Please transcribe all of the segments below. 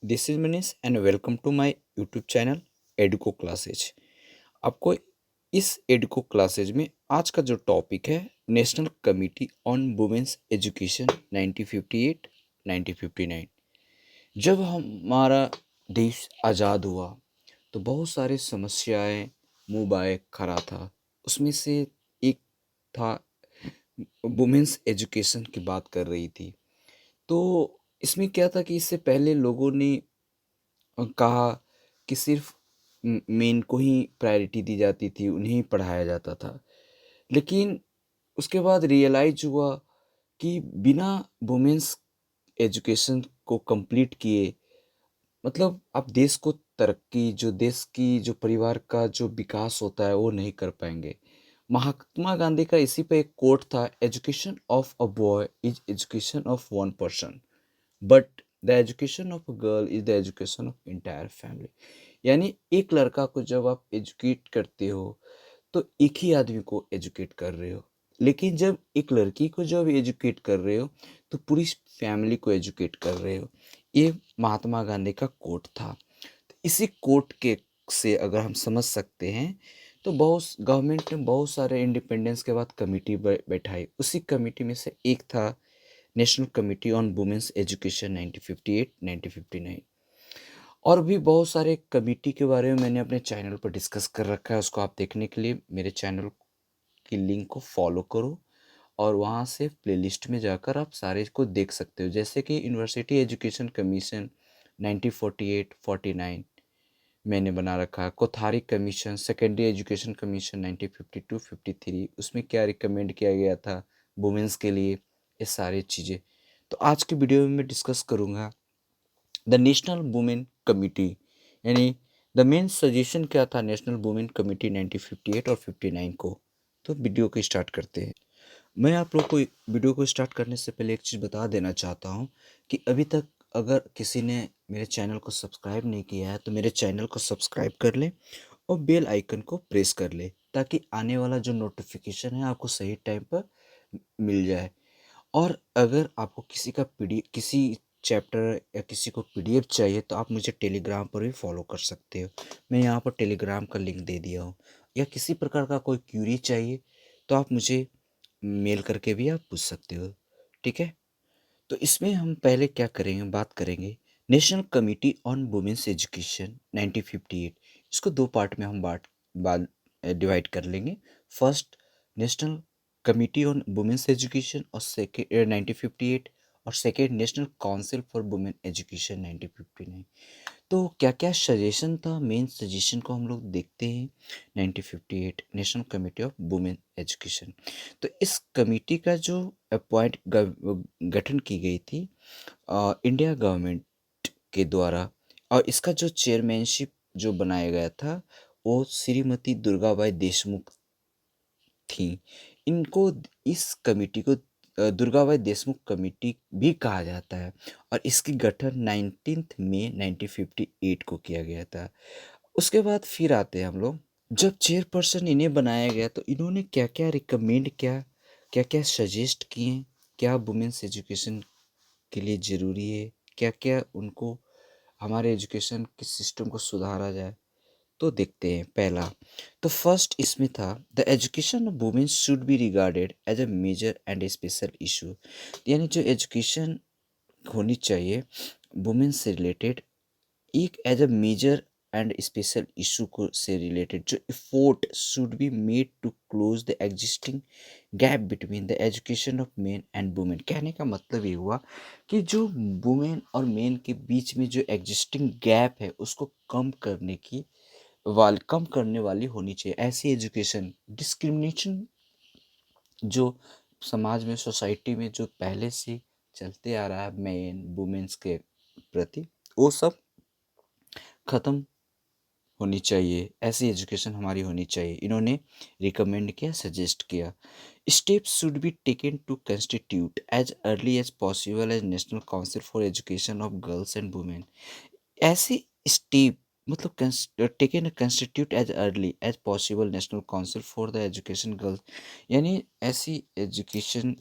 This is Manish and welcome to my YouTube channel Educo classes. आपको इस एडुको classes में आज का जो टॉपिक है national committee on women's education 1958 1959। जब हमारा देश आज़ाद हुआ तो बहुत सारे समस्याएं मुंह बाए खड़ा था। उसमें से एक था वुमेन्स एजुकेशन की बात कर रही थी। तो इसमें क्या था कि इससे पहले लोगों ने कहा कि सिर्फ मेन को ही प्रायोरिटी दी जाती थी, उन्हें ही पढ़ाया जाता था। लेकिन उसके बाद रियलाइज हुआ कि बिना वुमेन्स एजुकेशन को कंप्लीट किए मतलब आप देश को तरक्की जो देश की जो परिवार का जो विकास होता है वो नहीं कर पाएंगे। महात्मा गांधी का इसी पे एक कोट था, education of a boy is education of one person but the education of a girl is the education of entire family. यानी एक लड़का को जब आप एजुकेट करते हो तो एक ही आदमी को एजुकेट कर रहे हो, लेकिन जब एक लड़की को जब एजुकेट कर रहे हो तो पूरी फैमिली को एजुकेट कर रहे हो। ये महात्मा गांधी का कोट था। तो इसी कोट के से अगर हम समझ सकते हैं तो बहुत गवर्नमेंट ने बहुत सारे इंडिपेंडेंस के बाद कमेटी बैठाई। उसी कमेटी में से एक था national committee on women's education 1958 1959। और भी बहुत सारे कमेटी के बारे में मैंने अपने चैनल पर डिस्कस कर रखा है। उसको आप देखने के लिए मेरे चैनल की लिंक को फॉलो करो और वहाँ से प्लेलिस्ट में जाकर आप सारे को देख सकते हो। जैसे कि यूनिवर्सिटी एजुकेशन कमीशन 1948 49 मैंने बना रखा है। कोथारी कमीशन सेकेंडरी एजुकेशन कमीशन 1952 53, उसमें क्या रिकमेंड किया गया था वुमेंस के लिए, ये सारी चीज़ें। तो आज की वीडियो में मैं डिस्कस करूँगा द नेशनल वुमेन कमिटी, यानी द मेन सजेशन क्या था नेशनल वुमेन कमिटी 1958 और 59 को। तो वीडियो को स्टार्ट करते हैं। मैं आप लोग को वीडियो को स्टार्ट करने से पहले एक चीज़ बता देना चाहता हूँ कि अभी तक अगर किसी ने मेरे चैनल को सब्सक्राइब नहीं किया है तो मेरे चैनल को सब्सक्राइब कर ले और बेल आइकन को प्रेस कर ले, ताकि आने वाला जो नोटिफिकेशन है आपको सही टाइम पर मिल जाए। और अगर आपको किसी चैप्टर या किसी को पीडीएफ चाहिए तो आप मुझे टेलीग्राम पर भी फॉलो कर सकते हो। मैं यहाँ पर टेलीग्राम का लिंक दे दिया हूँ। या किसी प्रकार का कोई क्यूरी चाहिए तो आप मुझे मेल करके भी आप पूछ सकते हो। ठीक है। तो इसमें हम पहले क्या करेंगे, बात करेंगे national committee on women's education 1958। इसको दो पार्ट में हम बात डिवाइड कर लेंगे। First national committee on women's education और सेकेंड 1958, और second national council for women education 1959। तो क्या क्या सजेशन था, मेन सजेशन को हम लोग देखते हैं। 1958 national committee of women education. तो इस कमेटी का जो गठन की गई थी इंडिया गवर्नमेंट के द्वारा, और इसका जो चेयरमैनशिप जो बनाया गया था वो श्रीमती दुर्गाबाई देशमुख थी। इनको इस कमेटी को दुर्गाबाई देशमुख कमेटी भी कहा जाता है और इसकी गठन 19 मई 1958 को किया गया था। उसके बाद फिर आते हैं हम लोग, जब चेयरपर्सन इन्हें बनाया गया तो इन्होंने क्या क्या रिकमेंड किया, क्या क्या सजेस्ट किए, क्या वुमेन्स एजुकेशन के लिए ज़रूरी है, क्या क्या उनको हमारे एजुकेशन के सिस्टम को सुधारा जाए। तो देखते हैं। पहला तो फर्स्ट इसमें था the education of women should be regarded as a major and a special issue. यानी जो एजुकेशन होनी चाहिए वुमेन से रिलेटेड एक as a major and special issue को से रिलेटेड, जो effort should be made to close the existing gap between the education of men and women. कहने का मतलब ये हुआ कि जो वुमेन और मेन के बीच में जो एग्जिस्टिंग गैप है उसको कम करने वाली होनी चाहिए ऐसी एजुकेशन। डिस्क्रिमिनेशन जो समाज में सोसाइटी में जो पहले से चलते आ रहा है मेन वुमेन्स के प्रति, वो सब खत्म होनी चाहिए, ऐसी एजुकेशन हमारी होनी चाहिए। इन्होंने रिकमेंड किया, सजेस्ट किया। Steps should be taken to constitute as early as possible as national council for education of girls and women. ऐसे स्टेप मतलब taken constitute as early as possible national council for the education girls. यानी ऐसी education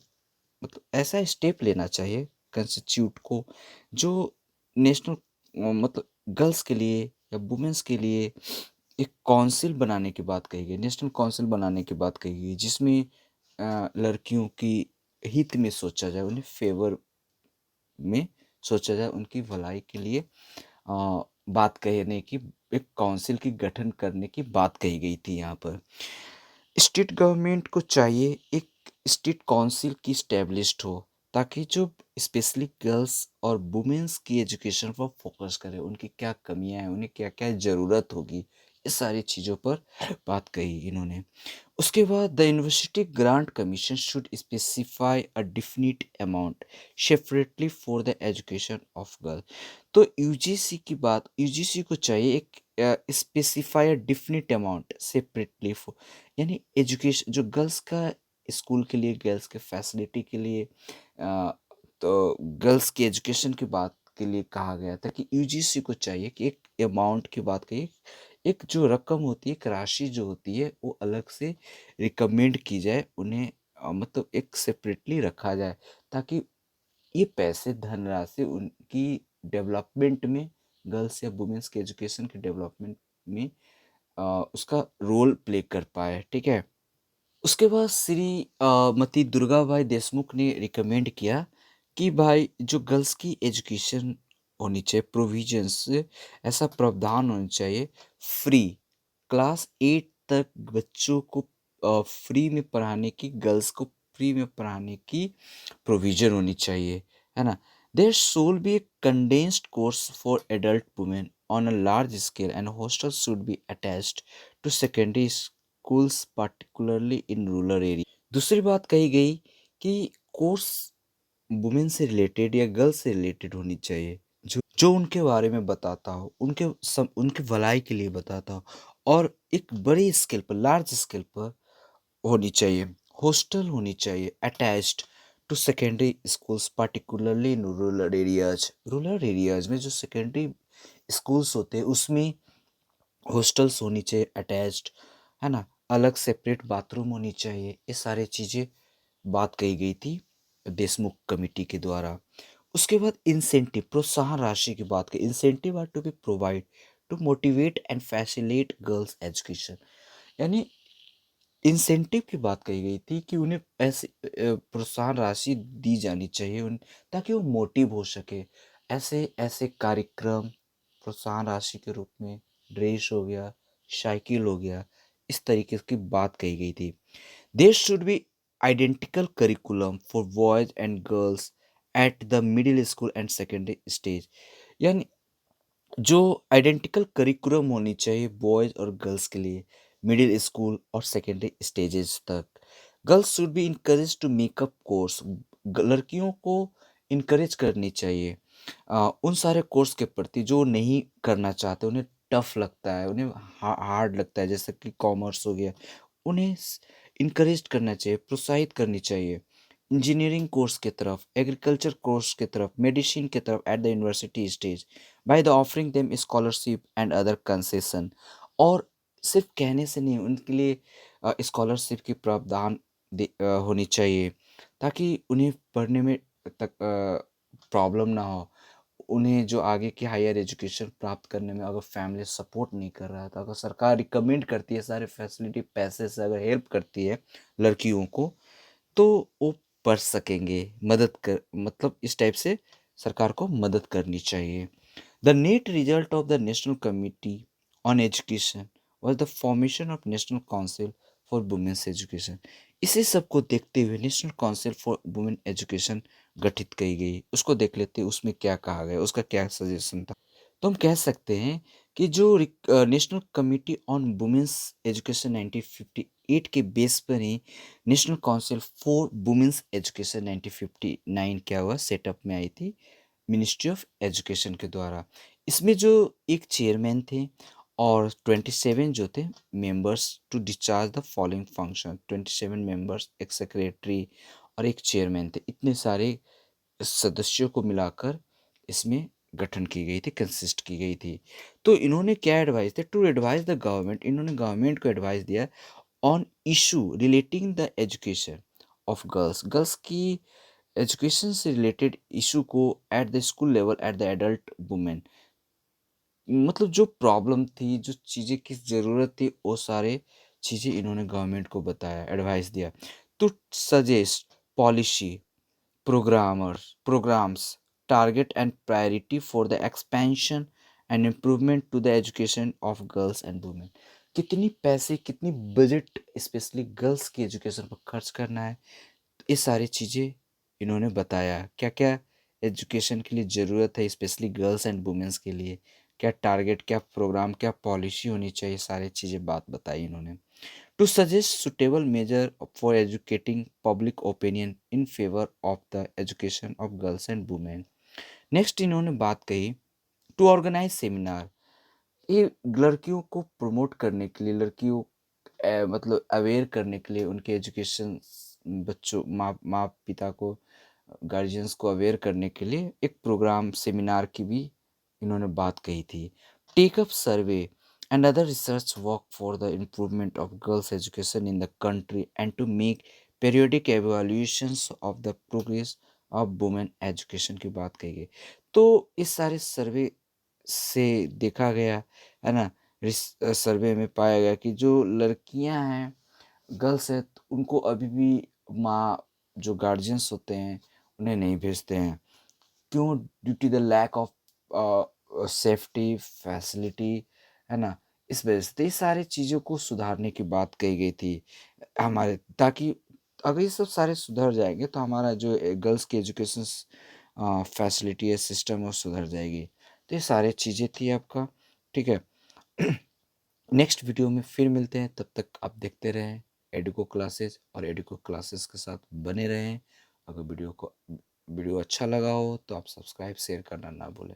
मतलब ऐसा step लेना चाहिए constitute को जो नेशनल मतलब गर्ल्स के लिए या वुमेन्स के लिए एक काउंसिल बनाने की बात कही गई, नेशनल काउंसिल बनाने की बात कही गई, जिसमें लड़कियों की हित में सोचा जाए, उन्हें फेवर में सोचा जाए, उनकी भलाई के लिए बात कहने की, एक काउंसिल की गठन करने की बात कही गई थी यहाँ पर। स्टेट गवर्नमेंट को चाहिए एक स्टेट काउंसिल की स्टैब्लिश्ड हो, ताकि जो स्पेशली गर्ल्स और वुमेन्स की एजुकेशन पर फोकस करे, उनकी क्या कमियां हैं, उन्हें क्या क्या ज़रूरत होगी, इस सारी चीज़ों पर बात कही इन्होंने। उसके बाद the university grant commission should specify a definite amount separately for the education of girl. तो यूजीसी की बात, यूजीसी को चाहिए एक specify definite amount separately for, यानी एजुकेशन जो गर्ल्स का स्कूल के लिए, गर्ल्स के फैसिलिटी के लिए, तो गर्ल्स की एजुकेशन की बात के लिए कहा गया था कि यूजीसी को चाहिए कि एक अमाउंट की बात कही, एक जो रकम होती है, एक राशि जो होती है, वो अलग से रिकमेंड की जाए, उन्हें मतलब एक सेपरेटली रखा जाए, ताकि ये पैसे, धनराशि उनकी डेवलपमेंट में, गर्ल्स या वुमेन्स के एजुकेशन के डेवलपमेंट में उसका रोल प्ले कर पाए। ठीक है। उसके बाद मती दुर्गाबाई देशमुख ने रिकमेंड किया कि भाई जो गर्ल्स की एजुकेशन होनी चाहिए, प्रोविजंस, ऐसा प्रावधान होना चाहिए, फ्री क्लास 8 तक बच्चों को फ्री में पढ़ाने की, गर्ल्स को फ्री में पढ़ाने की प्रोविजन होनी चाहिए, है ना। There should be a condensed course for adult women on a large scale and hostel should be attached to secondary schools particularly in rural area. दूसरी बात कही गई कि कोर्स वुमेन से रिलेटेड या गर्ल से रिलेटेड होनी चाहिए, जो उनके बारे में बताता हो, उनके भलाई के लिए बताता हो, और एक बड़ी स्केल पर, लार्ज स्केल पर होनी चाहिए। हॉस्टल होनी चाहिए attached to secondary schools particularly in rural areas में जो सेकेंडरी स्कूल्स होते हैं उसमें हॉस्टल्स होनी चाहिए अटैच्ड, है ना। अलग सेपरेट बाथरूम होनी चाहिए। ये सारी चीज़ें बात कही गई थी देशमुख कमेटी के द्वारा। उसके बाद इंसेंटिव, प्रोत्साहन राशि की बात करें, incentive are to be provide to motivate and facilitate girls education, यानी इंसेंटिव की बात कही गई थी कि उन्हें ऐसे प्रोत्साहन राशि दी जानी चाहिए ताकि वो मोटिव हो सके। ऐसे ऐसे कार्यक्रम प्रोत्साहन राशि के रूप में, ड्रेस हो गया, साइकिल हो गया, इस तरीके की बात कही गई थी। There should be identical curriculum for boys and girls at the middle school and secondary stage, यानी जो आइडेंटिकल करिकुलम होनी चाहिए बॉयज और गर्ल्स के लिए, मिडिल स्कूल और सेकेंडरी स्टेजेस तक। Girls should be encourage to makeup course, लड़कियों को इनकरेज करनी चाहिए उन सारे कोर्स के प्रति जो नहीं करना चाहते, उन्हें टफ लगता है, उन्हें हार्ड लगता है, जैसे कि कॉमर्स हो गया, उन्हें इनकरेज करना चाहिए, प्रोत्साहित करनी चाहिए इंजीनियरिंग कोर्स की तरफ, एग्रीकल्चर कोर्स की तरफ, मेडिसिन की तरफ at the university stage by the offering them scholarship and other concession. और सिर्फ कहने से नहीं, उनके लिए स्कॉलरशिप की प्रावधान होनी चाहिए, ताकि उन्हें पढ़ने में तक प्रॉब्लम ना हो। उन्हें जो आगे की हायर एजुकेशन प्राप्त करने में अगर फैमिली सपोर्ट नहीं कर रहा है, तो अगर सरकार रिकमेंड करती है, सारे फैसिलिटी पैसे से अगर हेल्प करती है लड़कियों को, तो वो पढ़ सकेंगे। मदद कर मतलब इस टाइप से सरकार को मदद करनी चाहिए। The net result of the national committee on education was the formation of national council for women's education. इसी सब को देखते हुए national council for women education गठित की गई। उसको देख लेते हैं उसमें क्या कहा गया, उसका क्या सजेशन था। तो हम कह सकते हैं कि जो national committee on women's education 1958 के बेस पर ही national council for women's education 1959 क्या हुआ, सेटअप में आई थी मिनिस्ट्री ऑफ एजुकेशन के द्वारा। इसमें जो एक चेयरमैन थे और 27 जो थे members to discharge the following function, 27 members, एक सेक्रेटरी और एक चेयरमैन थे। इतने सारे सदस्यों को मिलाकर इसमें गठन की गई थी, कंसिस्ट की गई थी। तो इन्होंने क्या एडवाइस दिया, टू एडवाइस द गवर्नमेंट, इन्होंने गवर्नमेंट को एडवाइस दिया on issue relating the education of girls, girls की एजुकेशन से रिलेटेड इशू को at the school level at the adult women, मतलब जो प्रॉब्लम थी, जो चीज़ें की ज़रूरत थी, वो सारे चीज़ें इन्होंने गवर्नमेंट को बताया, एडवाइस दिया। To suggest policy, programs, target and priority for the expansion and improvement to the education of girls and women। कितनी पैसे, कितनी बजट स्पेशली गर्ल्स की एजुकेशन पर खर्च करना है, ये सारी चीज़ें इन्होंने बताया। क्या क्या एजुकेशन के लिए ज़रूरत है, स्पेशली गर्ल्स एंड वुमेंस के लिए, क्या टारगेट, क्या प्रोग्राम, क्या पॉलिसी होनी चाहिए, सारी चीज़ें बात बताई इन्होंने। To suggest suitable measure for educating public opinion in favor of the education of girls and women। Next इन्होंने बात कही टू ऑर्गेनाइज सेमिनार, ये लड़कियों को प्रमोट करने के लिए, लड़कियों मतलब अवेयर करने के लिए, उनके एजुकेशन, बच्चों, माँ माँ पिता को, गार्जियंस को अवेयर करने के लिए एक प्रोग्राम, सेमिनार की भी इन्होंने बात कही थी। Take up survey and other research work for the improvement of girls education in the country and to make periodic evaluations of the progress of women education की बात कही गई। तो इस सारे सर्वे से देखा गया है ना, सर्वे में पाया गया कि जो लड़कियां हैं, गर्ल्स हैं, तो उनको अभी भी माँ, जो गार्जियंस होते हैं, उन्हें नहीं भेजते हैं। क्यों? Due to the lack of safety facility, है ना, इस वजह से। तो ये सारी चीज़ों को सुधारने की बात कही गई थी हमारे, ताकि अगर ये सब सारे सुधर जाएंगे तो हमारा जो गर्ल्स की एजुकेशन फैसिलिटी है, सिस्टम, वो सुधर जाएगी। तो ये सारी चीज़ें थी आपका, ठीक है। नेक्स्ट वीडियो में फिर मिलते हैं, तब तक आप देखते रहें एडुको क्लासेस, और एडुको क्लासेस के साथ बने रहें। अगर वीडियो अच्छा लगा हो तो आप सब्सक्राइब शेयर करना ना भूलें।